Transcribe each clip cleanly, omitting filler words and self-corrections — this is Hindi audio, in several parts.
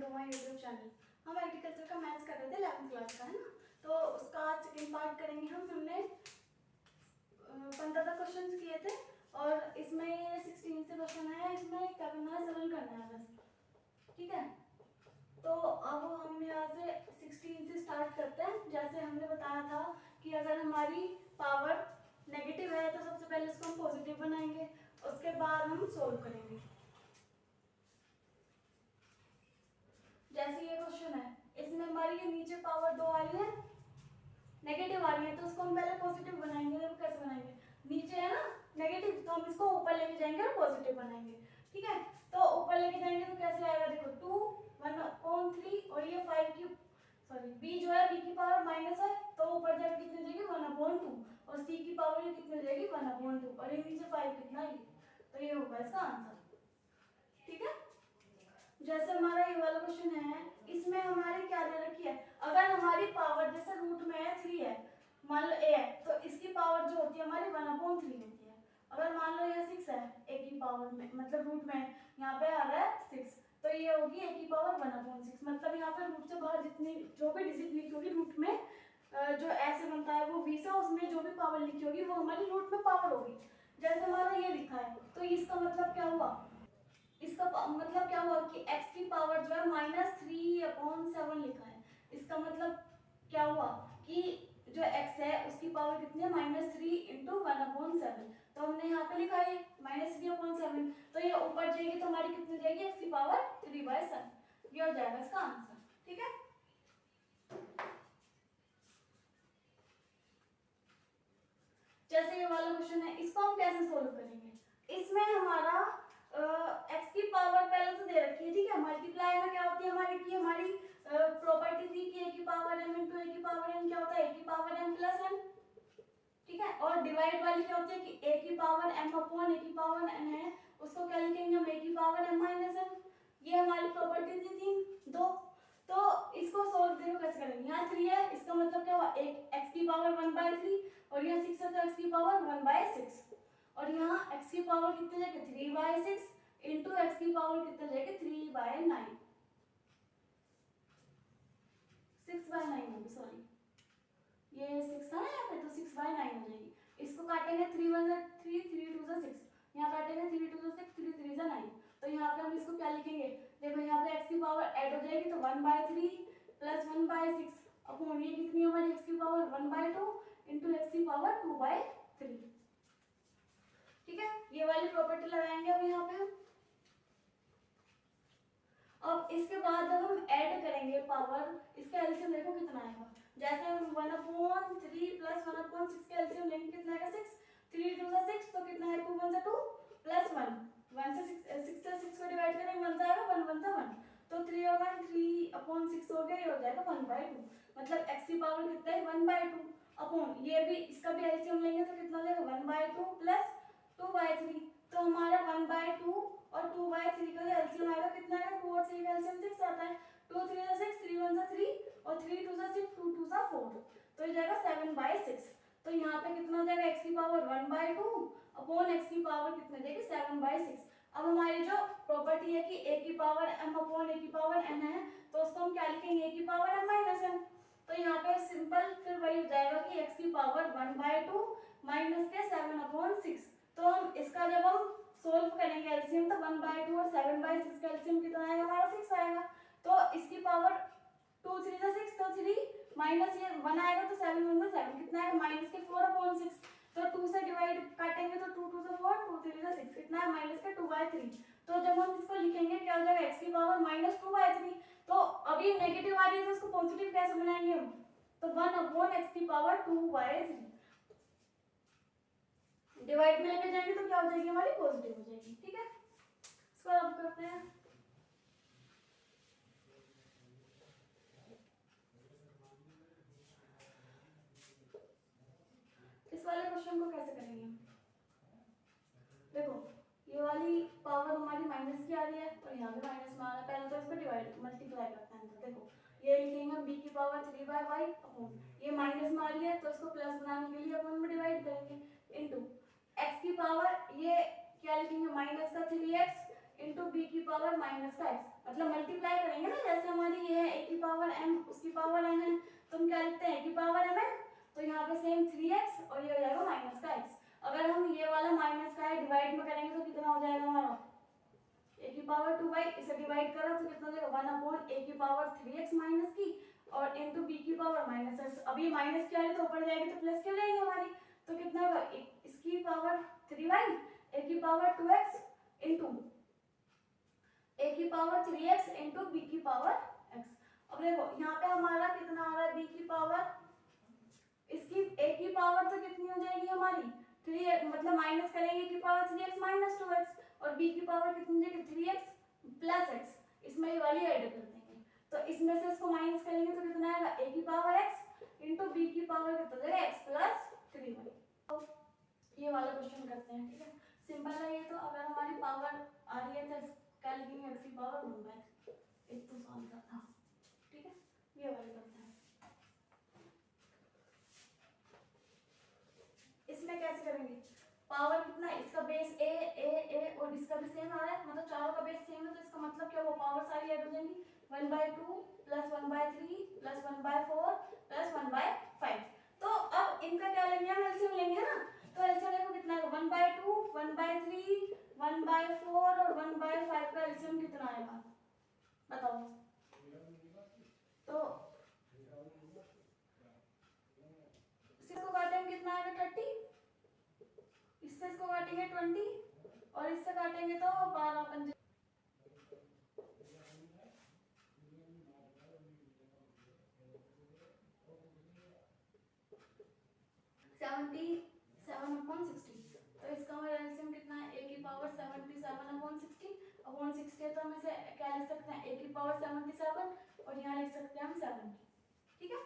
To my YouTube channel. हम एग्रीकल्चर का मैथ्स कर रहे थे 11th क्लास का, है ना। तो उसका आज सेकेंड पार्ट करेंगे हमने 15 क्वेश्चन किए थे और इसमें 16 से क्वेश्चन है, इसमें क्या करना है, सरल करना है बस, ठीक है। तो अब हम यहाँ से 16 से स्टार्ट करते हैं। जैसे हमने बताया था कि अगर हमारी पावर नेगेटिव है तो सबसे पहले इसको हम पॉजिटिव बनाएंगे, उसके बाद हम सोल्व करेंगे। जैसे ये क्वेश्चन है, इसमें हमारी ये नीचे पावर 2 आ रही है, नेगेटिव आ रही है, तो उसको हम पहले पॉजिटिव बनाएंगे। देखो कैसे बनाएंगे, नीचे है ना नेगेटिव, तो हम इसको ऊपर लेके जाएंगे और पॉजिटिव बनाएंगे, ठीक है। तो ऊपर लेके जाएंगे तो कैसे आएगा, देखो 2 1/3 और ये 5 की b जो है b की पावर माइनस है, तो ऊपर जाकर कितनी जाएगी 1/2 और c की पावर ये कितनी जाएगी 1/2 और ये नीचे 5 कितना है, तो ये होगा इसका आंसर, ठीक है। जैसे हमारा ये वाला क्वेश्चन है, इसमें हमारी क्या दे रखी है, अगर हमारी पावर जैसे रूट में है 3 है, मान लो a है, तो इसकी पावर जो होती है हमारी 1/3 होती है। अगर मान लो ये 6 है, a की पावर में मतलब रूट में यहाँ पे आ रहा है 6, तो ये होगी a की पावर 1/6। मतलब यहाँ पे रूट से बाहर जितनी जो भी डिजिट लिखी होगी रूट में, जो ऐसे बनता है वो 20 है, उसमें जो भी पावर लिखी होगी वो हमारी रूट में पावर होगी। जैसे हमारा ये लिखा है, तो इसका मतलब क्या हुआ, इसका मतलब क्या हुआ कि x की पावर जो है -3/7 लिखा है। इसका मतलब क्या हुआ कि जो x है उसकी पावर कितनी है -3 × 1/7, तो हमने यहाँ पे लिखा है -3/7, तो ये ऊपर जाएगी तो हमारी कितनी जाएगी x की पावर 3/7, ये हो जाएगा इसका आंसर, ठीक है। जैसे ये वाला क्वेश्चन है, इसको हम कैसे सोल्व करेंगे, इसमें हमारा x की पावर पहले से दे रखी है, ठीक है। मल्टीप्लाई में क्या होती है हमारी की हमारी प्रॉपर्टी थी कि a की पावर m × a की पावर n क्या होता है, a की पावर m + n, ठीक है। और डिवाइड वाली क्या होती है कि a की पावर m/a की पावर n है, उसको क्या लिखेंगे हम, a की पावर m - n, ये हमारी प्रॉपर्टी थी 2। तो इसको सोल्व देखो कैसे करेंगे, यहाँ 3 है, इसका मतलब क्या हुआ, एक x की पावर 1/3 और यहाँ 6 है तो x की पावर 1/6, और यहाँ x की पावर कितने जाएगी 3/6 इंटू x की पावर कितने जाएगी 3/9, 6/9 होगी, सॉरी ये 6 है यहाँ पे, तो 6/9 हो जाएगी। इसको काटेंगे 3 1 3 3 2 6, यहाँ काटेंगे 3 2 6 3 3 9, तो यहाँ पे हम इसको क्या लिखेंगे, देखो यहाँ पे x की पावर ऐड हो जाएगी तो 1/3 + 1/6 अपॉन ये कितनी है हमारी x की पावर 1/2 इंटू x की पावर 2/3, ठीक है। ये वाली प्रॉपर्टी लगाएंगे अब यहाँ पे हम। अब इसके बाद जब हम ऐड करेंगे पावर, इसका एलसीएम देखो कितना आएगा, जैसे हम 1/3 + 1/6 का एलसीएम लेंगे कितना आएगा 6, 3 2 6, तो कितना है 2 1 2 + 1 1 से 6 से 6 को डिवाइड करेंगे 1 से आएगा 1 1 से 1, तो 3 और 1 3/6 हो गया, ये हो जाएगा 1/2, मतलब x की पावर कितना है 1/2 अपॉन ये भी, इसका भी एलसीएम लेंगे तो कितना हो जाएगा 1/2 + 2/3, तो हमारा 1/2 और 2/3 का एलसीएम आएगा कितना है, 2 और 3 का एलसीएम 6 आता है, 2 3 6 3 1 3 और 3 2 6 2 2 4, तो ये जाएगा 7/6। तो यहाँ पे कितना हो जाएगा x की पावर 1/2 अपॉन x की पावर कितने जाएगी 7/6। अब हमारी जो प्रॉपर्टी है कि a की पावर m/a की पावर n है, तो उसको हम क्या लिखेंगे a की पावर m - n, तो यहाँ पे सिंपल फिर वही हो जाएगा कि x की पावर 1/2 माइनस के 7/6, तो हम इसका जब हम सोल्व करेंगे एलसीएम तो 1/2 और 7/6 का एलसीएम कितना आएगा हमारा 6 आएगा, तो इसकी पावर 2 3 से 6, तो 3 माइनस ये 1 आएगा तो 7 1 में 7 कितना आएगा माइनस के 4/6, तो 2 से डिवाइड काटेंगे तो 2 2 से 4 2 3 से 6 कितना है माइनस के 2/3, तो जब हम इसको लिखेंगे क्या हो जाएगा x की पावर -2/3, तो अभी नेगेटिव आ रही है तो उसको पॉजिटिव कैसे बनाएंगे हम, तो 1/x की पावर 2/3 डिवाइड में लेके जाएंगे तो क्या हो जाएगी हमारी पॉजिटिव हो जाएगी, ठीक है। इसको अब करते हैं, इस वाले क्वेश्चन को कैसे करेंगे, देखो ये वाली पावर हमारी माइनस की आ रही है और यहाँ भी माइनस में आ रहा है, पहले तो इसको डिवाइड मल्टीप्लाई करते हैं, तो देखो ये लिखेंगे हम b की पावर 3/y अपॉन ये माइनस में आ रही है तो इसको प्लस बनाने के लिए अपन में डिवाइड करेंगे इनटू x की पावर ये क्या लिखेंगे माइनस का 3x इंटू बी की पावर माइनस का एक्स, मतलब मल्टीप्लाई करेंगे ना, जैसे हमारी ये है ए की पावर m उसकी पावर n है, तो हम क्या लिखते हैं ए की पावर m n, तो यहाँ पे सेम 3x और ये हो जाएगा माइनस का x। अगर हम ये वाला माइनस का है डिवाइड में करेंगे तो कितना हो जाएगा हमारा ए की पावर 2 बाई, इसे डिवाइड करो तो कितना हो जाएगा 1 अपॉन ए की पावर 3x माइनस की और इनटू बी की पावर माइनस x। अभी माइनस की आ रही तो ऊपर जाएगी तो प्लस की हो जाएगी हमारी, तो कितना होगा इसकी पावर 3 बाई ए की पावर 2x इनटू ए की पावर 3x इनटू बी की पावर x। अब देखो यहाँ पे हमारा कितना आ रहा है बी की पावर, इसकी ए की पावर तो कितनी हो जाएगी हमारी 3, मतलब माइनस करेंगे की पावर 3x माइनस 2x और b की पावर कितनी हो जाएगी 3x प्लस x, इसमें ये वाली ऐड कर देंगे तो इसमें से इसको माइनस करेंगे तो कितना आएगा a की पावर x इंटू बी की पावर कितना हो जाएगा x प्लस 3y। तो ये वाला क्वेश्चन करते हैं, ठीक है, सिंपल है ये। तो अगर हमारी पावर आ रही है तो क्या लिखेंगे x की पावर 1/3, एक तो सॉल्व का था, ठीक है, ये वाले करते हैं। इसमें कैसे करेंगे, पावर कितना है, इसका बेस a a a और इसका भी सेम आ रहा है, मतलब चारों का बेस सेम है, तो इसका मतलब क्या, वो पावर सारी ऐड हो जाएंगी 1/2 प्लस 1/3 प्लस 1/4 प्लस 1/5। तो अब इनका क्या लेंगे हम, एलसीएम लेंगे ना, तो एलसीएम देखो कितना है 1/2 1/3 1/4 और 1/5 का एलसीएम कितना आएगा बताओ। तो इसको काटेंगे कितना आएगा 30, इससे इसको काटेंगे 20 और इससे काटेंगे तो 12 पंजे 77/60। तो इसका हमारा एलसीएम कितना है a की पावर 77/60 अपॉन 60, तो हम इसे क्या लिख सकते हैं a की पावर 77 और यहाँ लिख सकते हैं हम 70, ठीक है।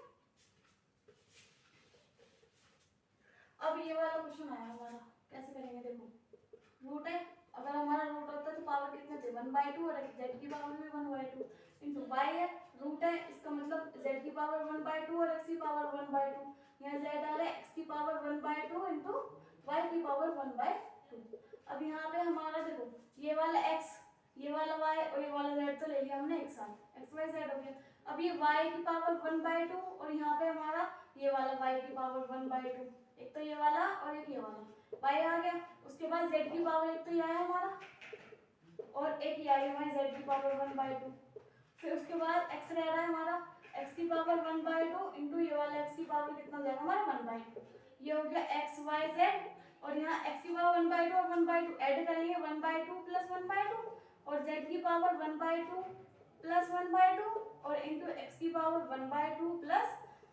अब ये वाला क्वेश्चन आया हमारा, कैसे करेंगे देखो, रूट है, अगर हमारा रूट होता तो पावर कितने थे 1/2 और z की पावर भी 1/2 इंटू y है, रूट है इसका मतलब z की पावर 1/2 और x की पावर 1/2, यहाँ z आ रहा है x की पावर 1/2 इंटू y की पावर 1/2। अब यहाँ पे हमारा देखो ये वाला x ये वाला y और ये वाला z तो ले लिया हमने एक साथ, x y z हो गया। अब ये y की पावर 1/2 और यहाँ पे हमारा ये वाला y की पावर 1/2, एक तो ये वाला और एक ये वाला y आ गया। उसके बाद z की पावर एक तो ये आया हमारा और एक ये आई हमारी z की पावर 1/2। फिर उसके बाद x रह रहा है हमारा x की पावर 1/2 इंटू ये वाला x की पावर कितना हो जाएगा हमारा 1/2, ये हो गया x y z और यहाँ x की पावर 1/2 और 1/2 ऐड करेंगे 1/2 प्लस 1/2 और z की पावर 1/2 प्लस 1/2 और इंटू x की पावर 1/2 प्लस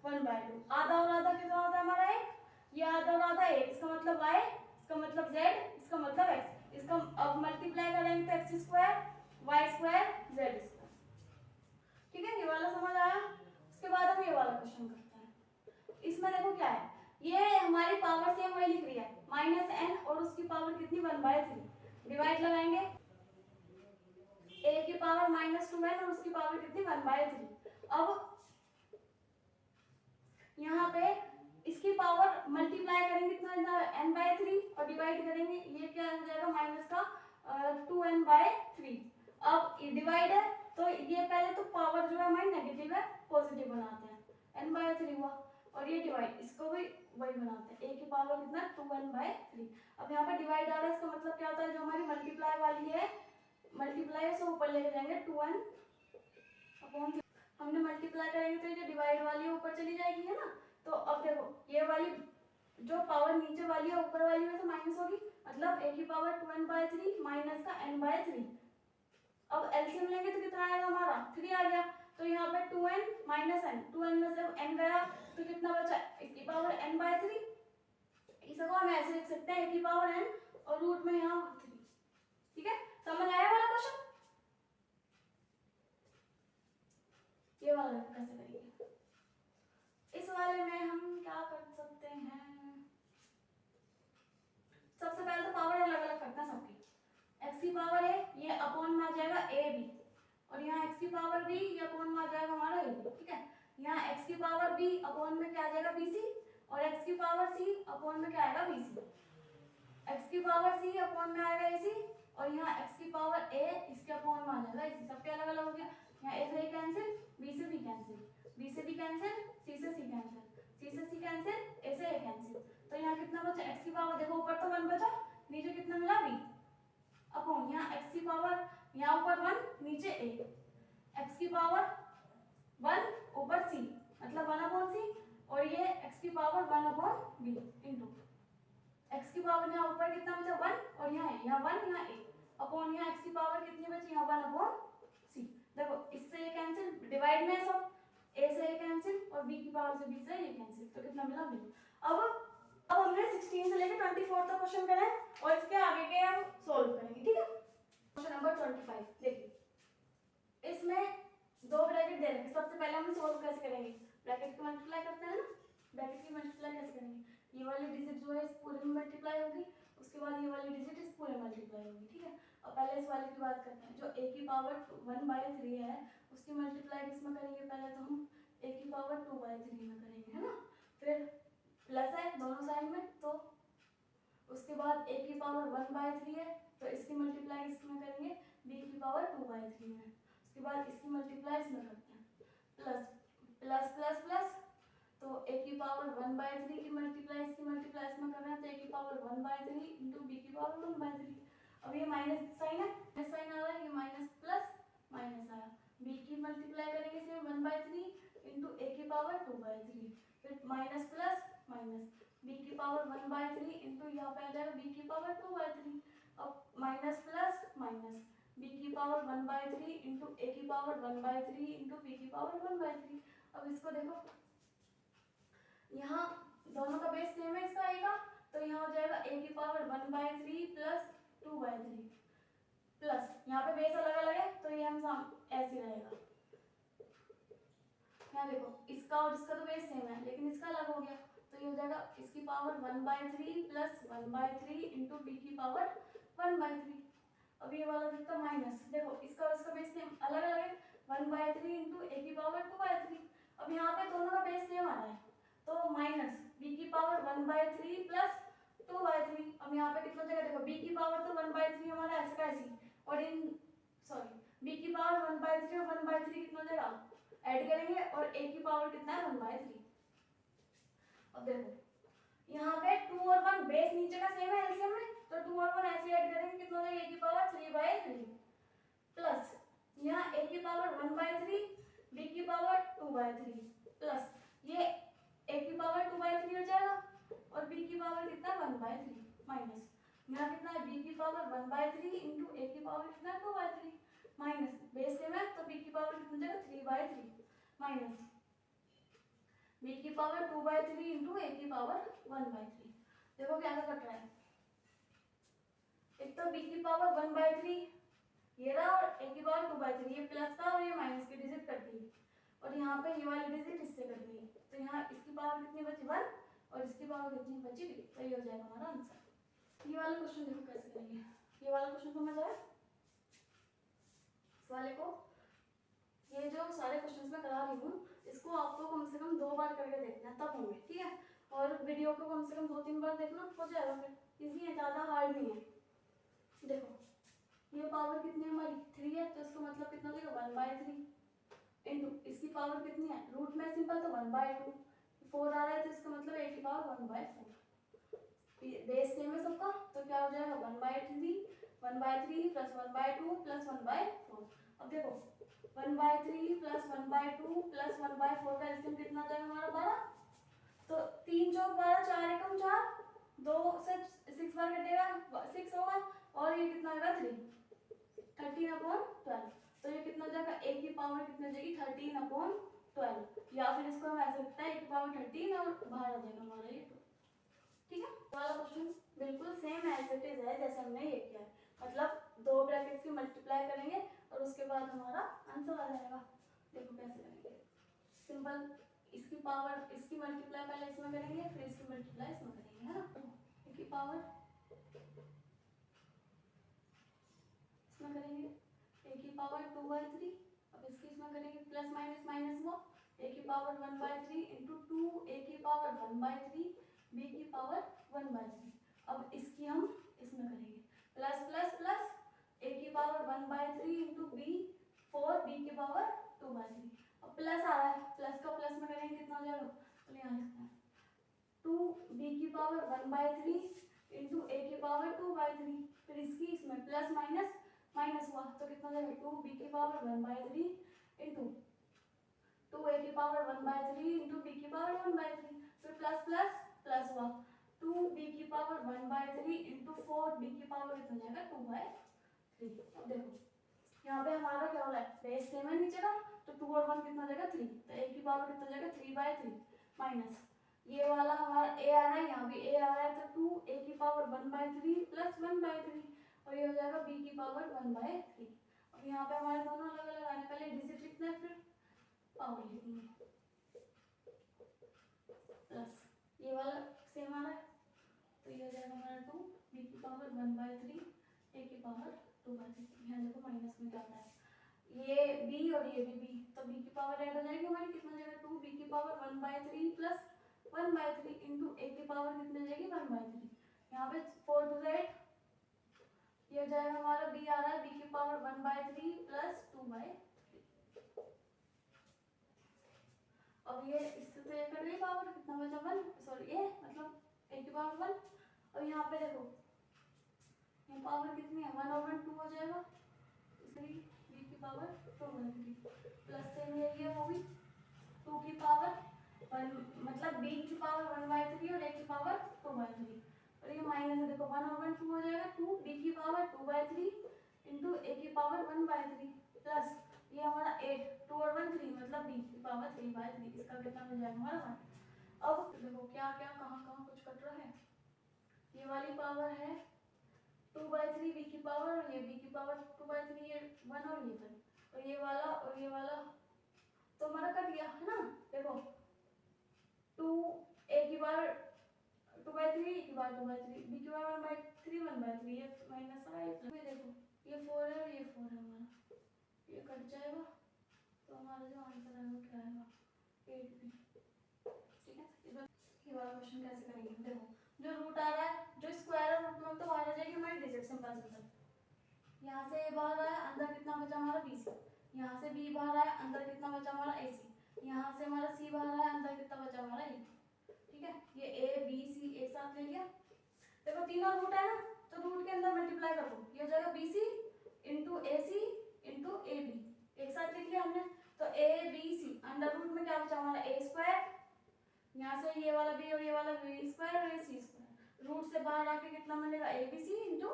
1/2। आधा और आधा कितना होता है हमारा एक, ये आधा और आधा एक, इसका मतलब y, इसका मतलब z, इसका मतलब x, इसका अब मल्टीप्लाई करेंगे तो x square y square z square, ठीक है, ये वाला समझ आया। उसके बाद हम ये वाला क्वेश्चन करते हैं। इसमें देखो क्या है, ये हमारी पावर सेम वही लिख रही है -n और उसकी पावर कितनी 1/3, डिवाइड लगाएंगे a की पावर -2n और उसकी पावर कितनी 1/3। अब यहाँ पे इसकी पावर मल्टीप्लाई करेंगे कितना n/3 और डिवाइड करेंगे, ये क्या हो जाएगा माइनस का 2n/3। अब डिवाइड है तो ये पहले तो पावर जो है हमारी नेगेटिव है पॉजिटिव बनाते हैं, n/3 हुआ और ये डिवाइड इसको भी वही बनाते हैं, a की पावर कितना 2n/3। अब यहाँ पे डिवाइड आ रहा है, इसका मतलब क्या होता है जो हमारी मल्टीप्लाई वाली है मल्टीप्लाई से ऊपर लेके जाएंगे 2n अपॉन, हमने मल्टीप्लाई करेंगे तो ये जो डिवाइड वाली है ऊपर चली जाएगी है ना। तो अब देखो ये वाली जो पावर नीचे वाली है ऊपर वाली में से माइनस होगी, मतलब a की पावर 2n/3 माइनस का n/3। अब एलसीएम लेंगे तो कितना आएगा हमारा 3 आ गया, तो यहाँ पे 2n माइनस n, 2n में से n गया तो कितना बचा a की पावर n/3। इसको हम ऐसे लिख सकते हैं a की पावर n और रूट में यहाँ 3, ठीक है, समझ आया वाला क्वेश्चन। ये वाला कैसे करेंगे, इस वाले में हम क्या कर सकते हैं, सबसे पहले तो पावर अलग अलग करते हैं सबकी, x की पावर है ये अपॉन में आ जाएगा a b और यहाँ x की पावर b ये अपॉन में आ जाएगा हमारा a b, ठीक है, यहाँ x की पावर b अपॉन में क्या आ जाएगा bc और x की पावर c अपॉन में क्या आएगा bc, x की पावर c अपॉन में आएगा ac और यहाँ x की पावर a इसके अपॉन में आ जाएगा, इसी सबके अलग अलग हो गया। यहाँ a से a कैंसिल, b से b कैंसिल, b से b कैंसिल, c से c कैंसिल, c से c कैंसिल, a से a कैंसिल। तो यहाँ कितना बचा x की पावर, देखो ऊपर तो 1 बचा, नीचे कितना मिला b अपॉन, यहाँ x की पावर यहाँ ऊपर 1 नीचे a, x की पावर 1 ऊपर c मतलब 1 अपॉन c, और ये x की power 1 upon b into x की पावर यहाँ ऊपर कितना बचा 1 और यहाँ 1 यहाँ a अपॉन यहाँ x की पावर कितनी बची यहाँ 1 अपॉन c। देखो इससे ये कैंसिल, डिवाइड में सब a से a कैंसिल और b की पावर से b से ये कैंसिल, तो कितना मिला b। अब हमने 16 से लेकर 24 तक क्वेश्चन करे हैं और इसके आगे के हम सोल्व करेंगे, ठीक है। क्वेश्चन नंबर 25 देखिए, इसमें दो ब्रैकेट दे रखे, सबसे पहले हम सोल्व कैसे करेंगे, ब्रैकेट को मल्टीप्लाई करते हैं ना, ब्रैकेट की मल्टीप्लाई कैसे करेंगे, ये वाली डिजिट जो है इस पूरे में मल्टीप्लाई होगी, उसके बाद ये वाली डिजिट इस पूरे में मल्टीप्लाई होगी, ठीक है। अब पहले इस वाले की बात करते हैं, जो a की पावर 1/3 है उसकी मल्टीप्लाई किसमें करेंगे, पहले तो हम a की पावर 2/3 में करेंगे, है ना, फिर प्लस है दोनों साइड में, तो उसके बाद a की पावर 1/3 है तो इसकी मल्टीप्लाई इसमें करेंगे b की पावर 2/3 में, उसके बाद इसकी मल्टीप्लाई इसमें करते हैं, प्लस प्लस प्लस प्लस, तो a की पावर 1/3 की मल्टीप्लाई इसकी मल्टीप्लाई इसमें कर रहे हैं, तो a की पावर 1/3 इंटू b की पावर 1/3। अब ये माइनस साइन है, माइनस साइन आ रहा है, ये माइनस प्लस माइनस आया, b की मल्टीप्लाई करेंगे इसमें 1/3 इंटू a की पावर 2/3, फिर माइनस प्लस माइनस, b की पावर 1/3 इंटू यहाँ पे आ जाएगा b की पावर 2/3, अब माइनस प्लस माइनस, b की पावर 1/3 इंटू a की पावर 1/3 इंटू b की पावर 1/3। अब इसको देखो, यहाँ दोनों का बेस सेम है इसका a का, तो यहाँ हो जाएगा a की पावर 1/3 प्लस 2/3 प्लस, यहाँ पे बेस अलग अलग है तो ये हम ऐसे रहेगा, यहाँ देखो इसका और इसका तो बेस सेम है लेकिन इसका अलग हो गया, तो ये हो जाएगा इसकी पावर 1/3 प्लस 1/3 इंटू b की पावर 1/3। अब ये वाला दिखता माइनस, देखो इसका और इसका बेस सेम अलग अलग है, 1/3 इंटू a की पावर 2/3। अब यहाँ पे दोनों का बेस सेम आ रहा है तो माइनस b की पावर 1/3 प्लस 2/3। अब यहाँ पे कितना जगह देखो, b की पावर तो 1/3 हमारा ऐसे का ऐसी, और इन b की पावर 1/3 और 1/3 कितना जगह ऐड करेंगे और a की पावर कितना है 1/3। अब देखो यहाँ पे 2 और 1 बेस नीचे का सेम है एलसीएम में, तो 2 और 1 ऐसे ऐड करेंगे, कितना हो जाएगा a की पावर 3/3 प्लस यहाँ a की पावर 1/3 b की पावर 2/3 प्लस ये a की पावर 2/3 हो जाएगा और b की पावर कितना 1/3 माइनस, यहाँ कितना है b की पावर 1/3 इंटू a की पावर कितना 2/3 माइनस, बेस सेम है तो b की पावर कितना जाएगा 3/3 माइनस b की पावर 2/3 इंटू a की पावर 1/3। देखो क्या कट रहा है, एक तो b की पावर 1/3 ये रहा और a की पावर 2/3, ये प्लस था और ये माइनस की डिजिट कट दी, और यहाँ पे ये वाली डिजिट इससे कट गई, तो यहाँ इसकी पावर कितनी बची 1 और इसकी पावर कितनी बची 2, तो ये हो जाएगा हमारा आंसर। ये वाला क्वेश्चन देखो कैसे करेंगे, ये वाला क्वेश्चन समझ आया इस वाले को, ये जो सारे क्वेश्चंस मैं करा रही हूँ इसको आपको कम से कम 2 बार करके देखना तब होंगे, ठीक है, और वीडियो को कम से कम 2-3 बार देखना, हो जाएगा, फिर इजी है, ज़्यादा हार्ड नहीं है। देखो ये पावर कितनी है हमारी 3 है, तो इसका मतलब कितना देगा 1/3 इंटू इसकी पावर कितनी है, रूट में सिंपल तो 1/2, 4 आ रहा है तो इसका मतलब a की पावर 1/4, बेस सेम है सबका, तो क्या हो जाएगा 1/3 प्लस 1/2 प्लस 1/4। अब देखो 1/3 प्लस 1/2 प्लस 1/4 का एलसीएम कितना आ जाएगा हमारा 12, तो 3 चौक 12, 4 एकम 4, 2 से 6 बार कटेगा 6 होगा, और ये कितना होगा 3, 13/12, तो ये कितना जाएगा a की पावर कितनी जाएगी 13/12, या फिर इसको हम ऐसे लिखते हैं a की पावर 13 और बाहर आ जाएगा हमारा ये 2, ठीक है। वाला क्वेश्चन बिल्कुल सेम एज इट इज है जैसे हमने ये किया है, मतलब 2 ब्रैकेट्स की मल्टीप्लाई करेंगे और उसके बाद हमारा आंसर आ जाएगा। देखो कैसे करेंगे, सिंपल इसकी पावर इसकी मल्टीप्लाई पहले इसमें करेंगे फिर इसकी मल्टीप्लाई इसमें करेंगे, है ना, a की पावर इसमें करेंगे a की पावर 2/3, अब इसकी इसमें करेंगे प्लस माइनस माइनस हुआ, a की पावर 1/3 इंटू 2a की पावर 1/3 b की पावर 1/3, अब इसकी हम इसमें करेंगे प्लस प्लस प्लस, a की पावर 1/3 इंटू बी 4 b की पावर 2/3। अब प्लस आ रहा है, प्लस का प्लस में करेंगे कितना हो जाएगा, तो यहाँ लिखते हैं 2b की पावर 1/3 इंटू a की पावर 2/3। फिर इसकी इसमें प्लस माइनस माइनस हुआ तो कितना हो जाएगा 2b की पावर 1/3 इंटू 2a की पावर 1/3 इंटू b की पावर 1/3। फिर प्लस प्लस प्लस हुआ 2b की पावर 1/3 इंटू 4b की पावर कितना हो जाएगा 2/3। अब देखो यहाँ पे हमारा क्या हो रहा है, बेस सेम है नीचे का, तो 2 और 1 कितना हो जाएगा 3, तो a की पावर कितना हो जाएगा 3/3 माइनस ये वाला हमारा a आ रहा है, यहाँ भी a आ रहा है, तो 2 a की पावर 1/3 प्लस 1/3 और ये हो जाएगा b की पावर 1/3। अब यहाँ पे हमारे दोनों अलग अलग आने, पहले डिजिट लिखते हैं फिर पावर लिखेंगे, प्लस ये वाला सेम आ रहा है, तो ये हो जाएगा हमारा 2 b की पावर 1/3 a की पावर 2/3। यहाँ देखो माइनस में क्या आता है, ये b और ये भी b, तो b की पावर ऐड हो जाएगी हमारी, कितना हो जाएगा 2 b की पावर 1/3 प्लस 1/3 इंटू a की पावर कितनी हो जाएगी 1/3। यहाँ पे 4 टू 8, ये हो जाएगा हमारा b आ रहा है b की पावर 1/3 प्लस 2/3। अब ये इससे तो ये कट गई पावर, कितना बचा 1, सॉरी ये मतलब a की पावर 1। और यहाँ पे देखो ये पावर कितनी है 1/2 हो जाएगा, इसलिए b की पावर 2/3 प्लस से ये वो भी 2 की पावर 1 मतलब b की पावर 1/3 और a की पावर 2/3 और ये माइनस है, देखो 1/2 हो जाएगा 2 b की पावर 2/3 इंटू a की पावर 1/3 प्लस ये हमारा 8 2 और 1 3 मतलब b की पावर 3/3, इसका कितना मिल जाएगा हमारा 1। अब देखो क्या क्या कहाँ कहाँ कुछ कट रहा है, ये वाली पावर है 2/3 b की पावर और ये b की पावर 2/3, ये 1 और ये 1 और ये वाला और ये वाला तो हमारा कट गया है ना। देखो 2 a की पावर 2/3 a की पावर 2/3 b की पावर 1/3 1/3, ये माइनस आया, देखो ये 4 है और ये 4 है हमारा, ये कट जाएगा तो हमारा जो आंसर आएगा क्या आएगा 8b। ठीक है, ये वाला क्वेश्चन कैसे करेंगे, देखो जो रूट आ रहा है, जो स्क्वायर है रूट में तो बाहर आ जाएगी हमारी डिजिट सिंपल सिंपल, यहाँ से a बाहर आया, अंदर कितना बचा हमारा bc, यहाँ से b बाहर आया, अंदर कितना बचा हमारा ac, यहाँ से हमारा c बाहर आया, अंदर कितना बचा हमारा a। ठीक है, ये a b c एक साथ ले लिया, देखो तीनों रूट है ना, तो रूट के अंदर मल्टीप्लाई कर दो, ये हो जाएगा bc into ac into ab, एक साथ लिख लिया हमने, तो a b c under root में क्या बचा हमारा a स्क्वायर, यहाँ से ये वाला b और ये वाला b स्क्वायर और ये c स्क्वायर, रूट से बाहर आके कितना मिलेगा abc इंटू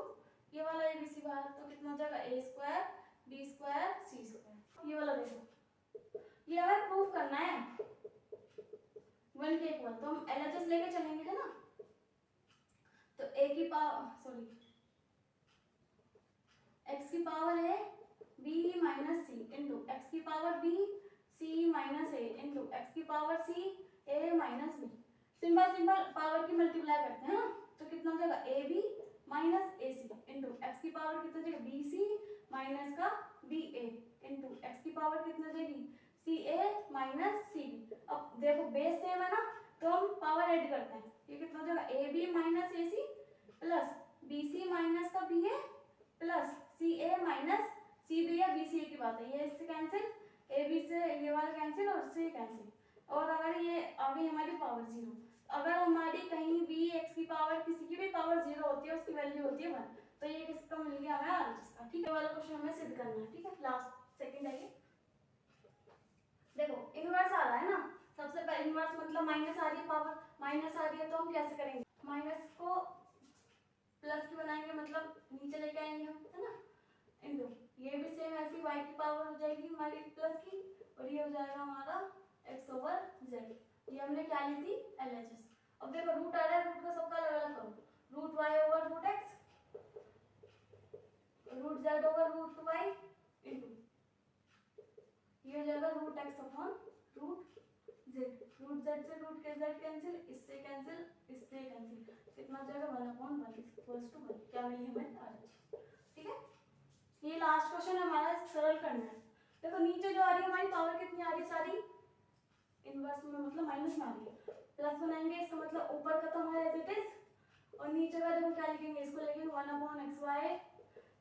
ये वाला abc बाहर, तो कितना हो जाएगा a square b square c square. ये वाला देखो ये हमें प्रूव करना है 1 के इक्वल, तो हम LHS लेके चलेंगे है ना, तो a की पावर सॉरी x की पावर है b minus C into x की power b c minus a into x की power c a minus b, simple simple power की मल्टीप्लाई करते हैं ना, तो कितना हो जाएगा a b minus A C into x की पावर कितना हो जाएगा बी सी माइनस का बी ए इंटू एक्स की पावर कितना हो जाएगी सी ए माइनस सी बी। अब देखो बेस सेम है ना, तो हम पावर ऐड करते हैं, ये कितना हो जाएगा a b minus A c plus b C minus का B a plus c a minus c b है, बी सी ए की बात है, ये इससे कैंसिल, ए बी से ये वाला कैंसिल और इससे कैंसिल, और अगर ये आ गई हमारी पावर 0, अगर हमारी कहीं भी x की पावर किसी की भी पावर 0 होती है, उसकी वैल्यू होती है 1, तो ये किसका मिल गया हमें RHS का। ठीक है, वाला क्वेश्चन हमें सिद्ध करना है। ठीक है, लास्ट सेकंड है ये, देखो इनवर्स आ रहा है ना, सबसे पहले इनवर्स मतलब माइनस आ रही है, पावर माइनस आ रही है, तो हम कैसे करेंगे, माइनस को प्लस की बनाएंगे, मतलब नीचे लेके आएंगे हम, है ना, इंटू ये भी सेम ऐसी y की पावर हो जाएगी हमारी प्लस की, और ये हो जाएगा हमारा x/z, ये हमने क्या ली थी LHS। अब देखो रूट आ रहा है, रूट का सबका अलग अलग करो, root y over root x, root z over root y into ये हो जाएगा root x upon root z, root z से रूट के z कैंसिल, इससे कैंसिल, इससे कैंसिल, कितना हो जाएगा 1/1 इक्वल्स टू 1, क्या मिली हमें RHS। ठीक है, ये लास्ट क्वेश्चन हमारा सरल करना है। देखो नीचे जो आ रही है हमारी पावर कितनी आ रही है, सारी इनवर्स में मतलब माइनस में आ रही है, प्लस बनाएंगे, इसका मतलब ऊपर का तो हमारा एज इट इज, और नीचे का देखो क्या लिखेंगे, इसको लिखेंगे 1/xy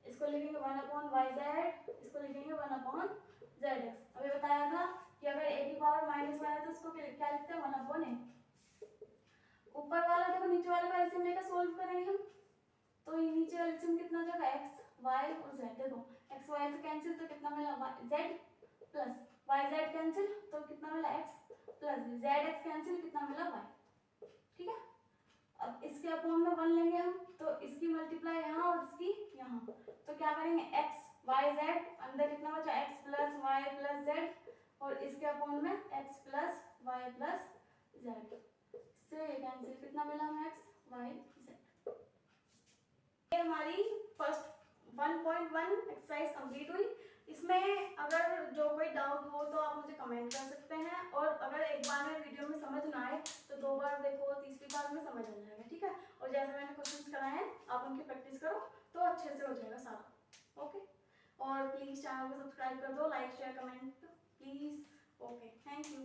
इसको लिखेंगे 1/yz, इसको लिखेंगे 1/zx। अभी बताया था कि अगर a की पावर -1 है तो इसको क्या लिखते हैं 1/a। ऊपर वाला देखो नीचे वाले का एलसीएम लेकर सोल्व करेंगे हम, तो ये नीचे वाला एलसीएम कितना हो जाएगा x y और z। देखो x y से कैंसिल तो कितना मिला z plus y z cancel तो कितना मिला x plus z x cancel कितना मिला y। ठीक है, अब इसके अपॉन में 1 लेंगे हम, तो इसकी मल्टीप्लाई यहाँ और इसकी यहाँ, तो क्या करेंगे x y z अंदर कितना बचा x plus y plus z और इसके अपॉन में x plus y plus z से कैंसिल कितना मिला हमें x y z। ये हमारी फर्स्ट 1.1 एक्सरसाइज कंप्लीट हुई। इसमें अगर जो कोई डाउट हो तो आप मुझे कमेंट कर सकते हैं, और अगर एक बार में वीडियो में समझ ना आए तो 2 बार देखो, तीसरी बार में समझ आ जाएगा। ठीक है, और जैसे मैंने क्वेश्चंस कराए हैं आप उनकी प्रैक्टिस करो तो अच्छे से हो जाएगा सारा। ओके, और प्लीज़ चैनल को सब्सक्राइब कर दो, like share comment please. Okay, thank you.